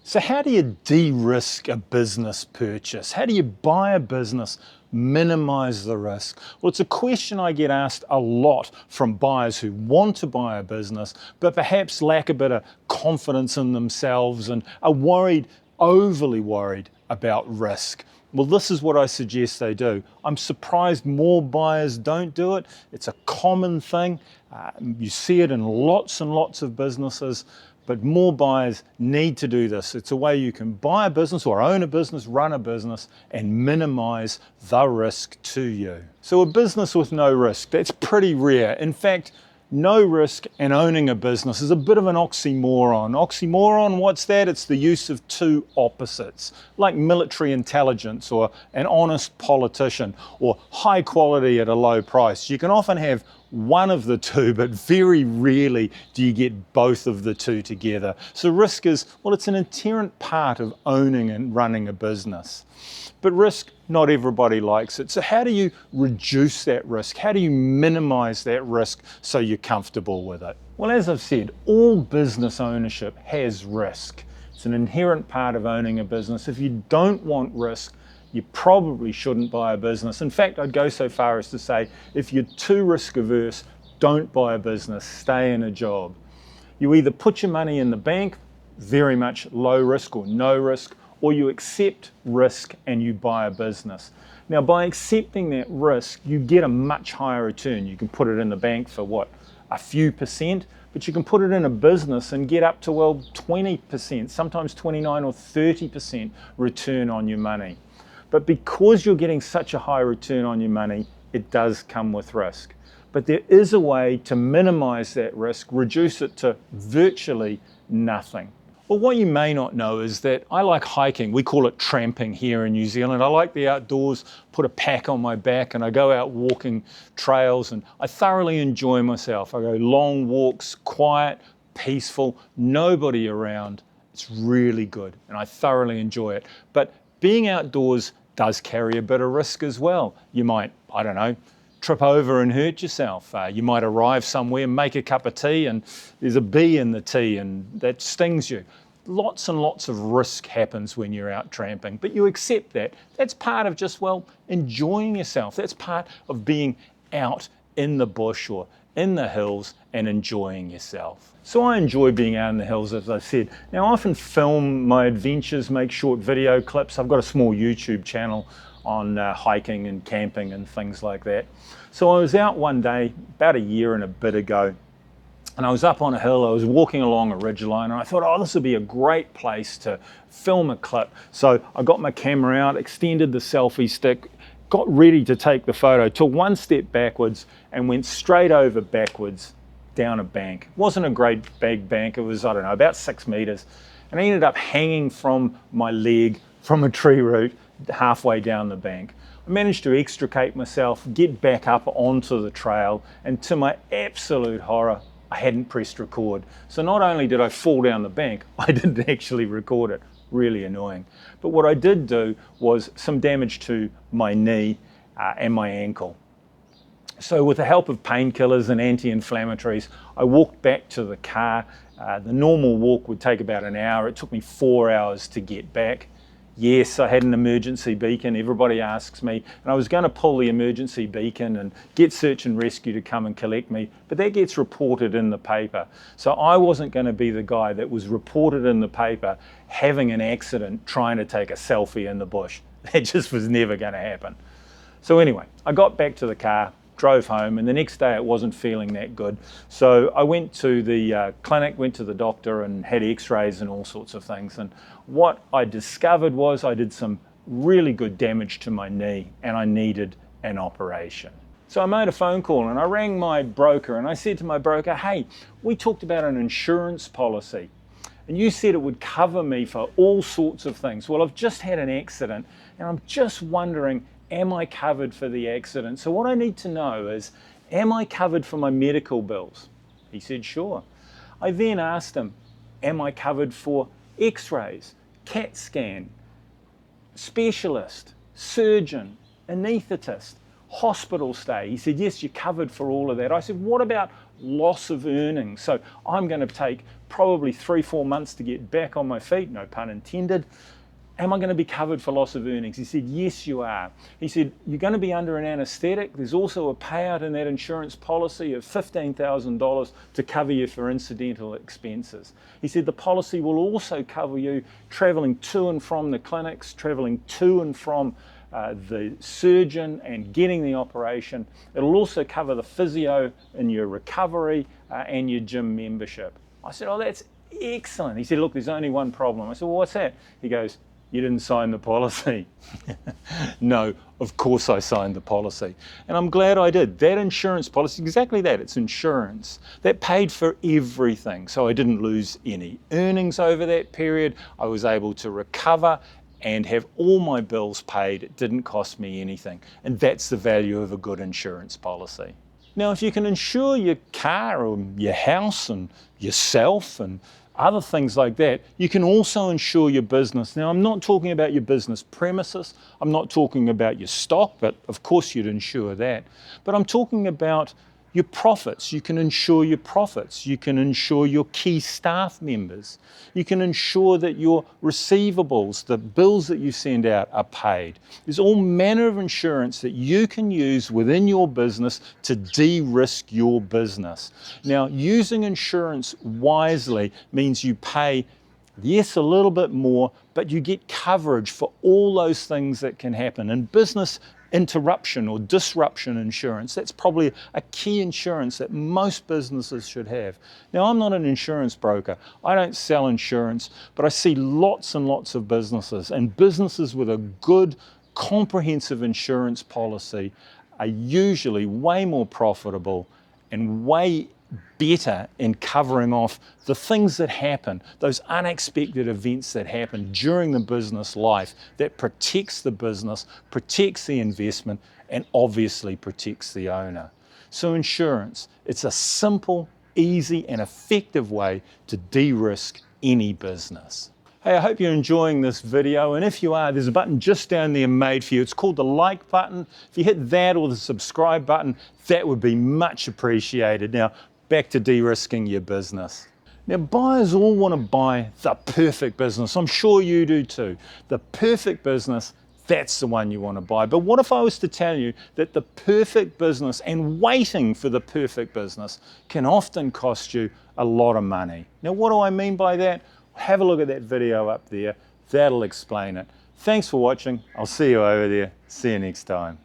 So how do you de-risk a business purchase? How do you buy a business, minimize the risk? Well, it's a question I get asked a lot from buyers who want to buy a business, but perhaps lack a bit of confidence in themselves and are worried, overly worried about risk. Well, this is what I suggest they do. I'm surprised more buyers don't do it. It's a common thing. You see it in lots and lots of businesses. But more buyers need to do this. It's a way you can buy a business or own a business, run a business, and minimize the risk to you. So a business with no risk, that's pretty rare. In fact, no risk and owning a business is a bit of an oxymoron. Oxymoron, what's that? It's the use of two opposites, like military intelligence or an honest politician or high quality at a low price. You can often have one of the two, but very rarely do you get both of the two together. So risk is, well, it's an inherent part of owning and running a business. But risk, not everybody likes it. So how do you reduce that risk? How do you minimize that risk so you're comfortable with it? Well, as I've said, all business ownership has risk. It's an inherent part of owning a business. If you don't want risk, you probably shouldn't buy a business. In fact, I'd go so far as to say, if you're too risk averse, don't buy a business, stay in a job. You either put your money in the bank, very much low risk or no risk, or you accept risk and you buy a business. Now, by accepting that risk, you get a much higher return. You can put it in the bank for what, a few percent, but you can put it in a business and get up to, well, 20%, sometimes 29 or 30% return on your money. But because you're getting such a high return on your money, it does come with risk. But there is a way to minimize that risk, reduce it to virtually nothing. Well, what you may not know is that I like hiking. We call it tramping here in New Zealand. I like the outdoors, put a pack on my back, and I go out walking trails, and I thoroughly enjoy myself. I go long walks, quiet, peaceful, nobody around. It's really good, and I thoroughly enjoy it. But being outdoors does carry a bit of risk as well. You might, I don't know, trip over and hurt yourself. You might arrive somewhere, make a cup of tea, and there's a bee in the tea and that stings you. Lots and lots of risk happens when you're out tramping, but you accept that. That's part of just, well, enjoying yourself. That's part of being out in the bush or in the hills and enjoying yourself. So I enjoy being out in the hills, as I said. Now, I often film my adventures, make short video clips. I've got a small YouTube channel on hiking and camping and things like that. So I was out one day, about a year and a bit ago, and I was up on a hill. I was walking along a ridgeline, and I thought, oh, this would be a great place to film a clip. So I got my camera out, extended the selfie stick, got ready to take the photo, took one step backwards and went straight over backwards down a bank. It wasn't a great big bank. It was, I don't know, about 6 meters. And I ended up hanging from my leg from a tree root halfway down the bank. I managed to extricate myself, get back up onto the trail, and to my absolute horror, I hadn't pressed record. So not only did I fall down the bank, I didn't actually record it. Really annoying. But what I did do was some damage to my knee and my ankle. So with the help of painkillers and anti-inflammatories, I walked back to the car. The normal walk would take about an hour. It took me 4 hours to get back. Yes, I had an emergency beacon. Everybody asks me, and I was going to pull the emergency beacon and get search and rescue to come and collect me, but that gets reported in the paper. So I wasn't going to be the guy that was reported in the paper having an accident trying to take a selfie in the bush. That just was never going to happen. So anyway, I got back to the car, drove home, and the next day it wasn't feeling that good. So I went to the clinic, went to the doctor and had x-rays and all sorts of things. And what I discovered was I did some really good damage to my knee and I needed an operation. So I made a phone call and I rang my broker and I said to my broker, hey, we talked about an insurance policy and you said it would cover me for all sorts of things. Well, I've just had an accident and I'm just wondering, am I covered for the accident? So what I need to know is, am I covered for my medical bills? He said, sure. I then asked him, am I covered for x-rays, CAT scan, specialist, surgeon, anaesthetist, hospital stay? He said, yes, you're covered for all of that. I said, what about loss of earnings. So I'm going to take probably 3-4 months to get back on my feet, no pun intended. Am I going to be covered for loss of earnings? He said, yes, you are. He said, you're going to be under an anaesthetic. There's also a payout in that insurance policy of $15,000 to cover you for incidental expenses. He said, the policy will also cover you travelling to and from the clinics, travelling to and from the surgeon and getting the operation. It'll also cover the physio in your recovery and your gym membership. I said, oh, that's excellent. He said, look, there's only one problem. I said, well, what's that? He goes, you didn't sign the policy. No, of course I signed the policy. And I'm glad I did. That insurance policy, exactly that, it's insurance. That paid for everything. So I didn't lose any earnings over that period. I was able to recover and have all my bills paid. It didn't cost me anything. And that's the value of a good insurance policy. Now, if you can insure your car or your house and yourself and other things like that, you can also insure your business. Now, I'm not talking about your business premises. I'm not talking about your stock, but of course you'd insure that. But I'm talking about your profits. You can insure your profits. You can insure your key staff members. You can insure that your receivables, the bills that you send out, are paid. There's all manner of insurance that you can use within your business to de-risk your business. Now, using insurance wisely means you pay, yes, a little bit more, but you get coverage for all those things that can happen. In business interruption or disruption insurance, that's probably a key insurance that most businesses should have. Now, I'm not an insurance broker. I don't sell insurance, but I see lots and lots of businesses, and businesses with a good, comprehensive insurance policy are usually way more profitable and way better in covering off the things that happen, those unexpected events that happen during the business life that protects the business, protects the investment, and obviously protects the owner. So insurance, it's a simple, easy, and effective way to de-risk any business. Hey, I hope you're enjoying this video, and if you are, there's a button just down there made for you. It's called the like button. If you hit that or the subscribe button, that would be much appreciated. Now, back to de-risking your business. Now, buyers all want to buy the perfect business. I'm sure you do too. The perfect business, that's the one you want to buy. But what if I was to tell you that the perfect business and waiting for the perfect business can often cost you a lot of money? Now, what do I mean by that? Have a look at that video up there. That'll explain it. Thanks for watching. I'll see you over there. See you next time.